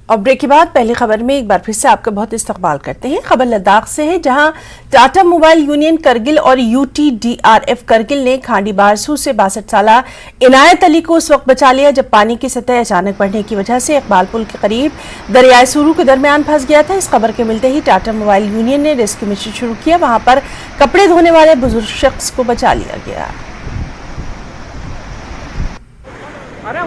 और ब्रेक के बाद पहली खबर में एक बार फिर से आपका बहुत इस्तकबाल करते हैं। खबर लद्दाख से है, जहां टाटा मोबाइल यूनियन करगिल और UTDRF करगिल ने खांडी बारसू से 62 साल इनायत अली को उस वक्त बचा लिया जब पानी की सतह अचानक बढ़ने की वजह से इकबाल पुल के करीब दरियाए सुरू के दरमियान फंस गया था। इस खबर के मिलते ही टाटा मोबाइल यूनियन ने रेस्क्यू मिशन शुरू किया। वहां पर कपड़े धोने वाले बुजुर्ग शख्स को बचा लिया गया। Are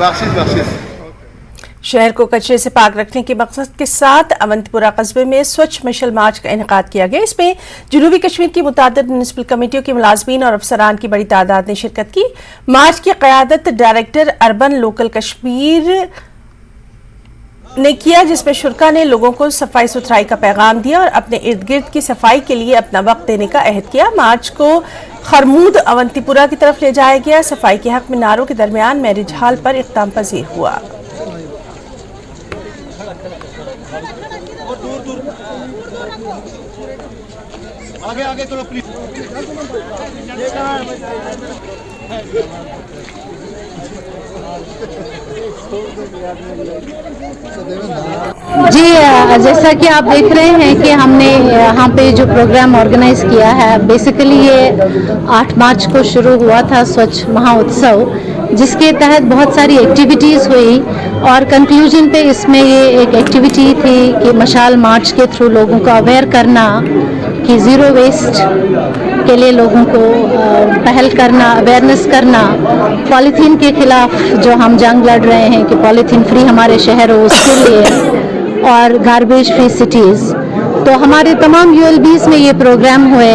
बख्शिश शहर को कचरे से पाक रखने के मकसद के साथ अवंतपुरा कस्बे में स्वच्छ मशल मार्च का इनेकाद किया गया। इसमें जनूबी कश्मीर की मुतादिद म्युनिसिपल कमेटियों के मुलाजमीन और अफसरान की बड़ी तादाद ने शिरकत की। मार्च की क़यादत डायरेक्टर अर्बन लोकल कश्मीर ने किया, जिसमें शुरका ने लोगों को सफाई सुथराई का पैगाम दिया और अपने इर्द गिर्द की सफाई के लिए अपना वक्त देने का अहद किया। मार्च को खरमूद अवंतीपुरा की तरफ ले जाया गया। सफाई के हक में नारों के दरमियान मैरिज हॉल पर इख्तिताम पजीर हुआ। आगे चलो प्लीज। जी, जैसा कि आप देख रहे हैं कि हमने यहाँ पे जो प्रोग्राम ऑर्गेनाइज किया है, बेसिकली ये 8 मार्च को शुरू हुआ था स्वच्छ महाउत्सव, जिसके तहत बहुत सारी एक्टिविटीज़ हुई और कंक्लूजन पे इसमें ये एक एक्टिविटी थी कि मशाल मार्च के थ्रू लोगों को अवेयर करना कि ज़ीरो वेस्ट के लिए लोगों को पहल करना, अवेयरनेस करना, पॉलीथीन के खिलाफ जो हम जंग लड़ रहे हैं कि पॉलीथीन फ्री हमारे शहर हो उसके लिए, और गार्बेज फ्री सिटीज़। तो हमारे तमाम ULBs में ये प्रोग्राम हुए,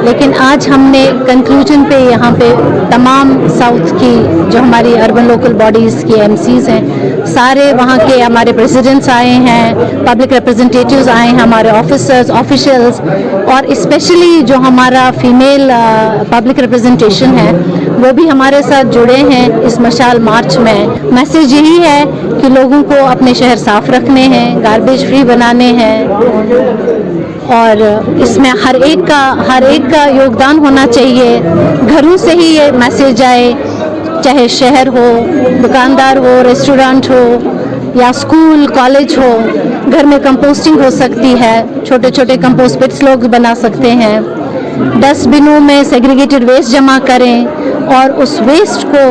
लेकिन आज हमने कंक्लूजन पे यहाँ पे तमाम साउथ की जो हमारी अर्बन लोकल बॉडीज़ की MCs हैं, सारे वहाँ के हमारे प्रेसिडेंट्स आए हैं, पब्लिक रिप्रेजेंटेटिव्स आए हैं, हमारे ऑफिशल्स और स्पेशली जो हमारा फीमेल पब्लिक रिप्रेजेंटेशन है वो भी हमारे साथ जुड़े हैं इस मशाल मार्च में। मैसेज यही है कि लोगों को अपने शहर साफ रखने हैं, गार्बेज फ्री बनाने हैं और इसमें हर एक का योगदान होना चाहिए। घरों से ही ये मैसेज आए, चाहे शहर हो, दुकानदार हो, रेस्टोरेंट हो या स्कूल कॉलेज हो। घर में कंपोस्टिंग हो सकती है, छोटे छोटे कंपोस्ट पिट्स लोग बना सकते हैं। डस्टबिनों में सेग्रीगेटेड वेस्ट जमा करें और उस वेस्ट को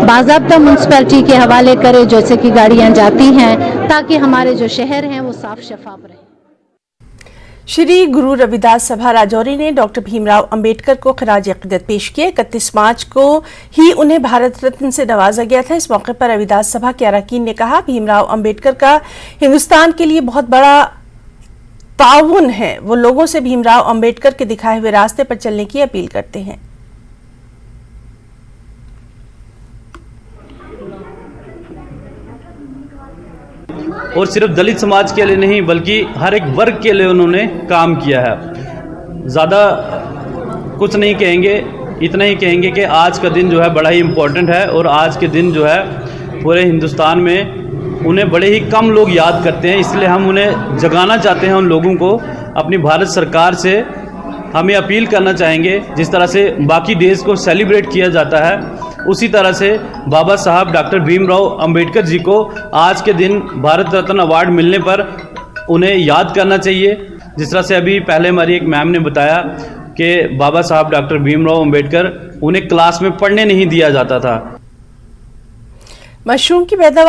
बाज़ाब्ता म्युनिसिपैलिटी के हवाले करें, जैसे कि गाड़ियाँ जाती हैं, ताकि हमारे जो शहर हैं वो साफ शफाफ रहें। श्री गुरु रविदास सभा राजौरी ने डॉक्टर भीमराव अंबेडकर को खिराज अक़ीदत पेश किया। 31 मार्च को ही उन्हें भारत रत्न से नवाजा गया था। इस मौके पर रविदास सभा के अरकान ने कहा, भीमराव अंबेडकर का हिंदुस्तान के लिए बहुत बड़ा ताउन है। वो लोगों से भीमराव अंबेडकर के दिखाए हुए रास्ते पर चलने की अपील करते हैं। और सिर्फ दलित समाज के लिए नहीं बल्कि हर एक वर्ग के लिए उन्होंने काम किया है। ज़्यादा कुछ नहीं कहेंगे, इतना ही कहेंगे कि आज का दिन जो है बड़ा ही इम्पोर्टेंट है और आज के दिन जो है पूरे हिंदुस्तान में उन्हें बड़े ही कम लोग याद करते हैं। इसलिए हम उन्हें जगाना चाहते हैं। उन लोगों को अपनी भारत सरकार से हमें अपील करना चाहेंगे, जिस तरह से बाकी देश को सेलिब्रेट किया जाता है उसी तरह से बाबा साहब डॉक्टर भीमराव अंबेडकर जी को आज के दिन भारत रत्न अवार्ड मिलने पर उन्हें याद करना चाहिए। जिस तरह से अभी पहले हमारी एक मैम ने बताया कि बाबा साहब डॉक्टर भीमराव अंबेडकर उन्हें क्लास में पढ़ने नहीं दिया जाता था। मशरूम की पैदावार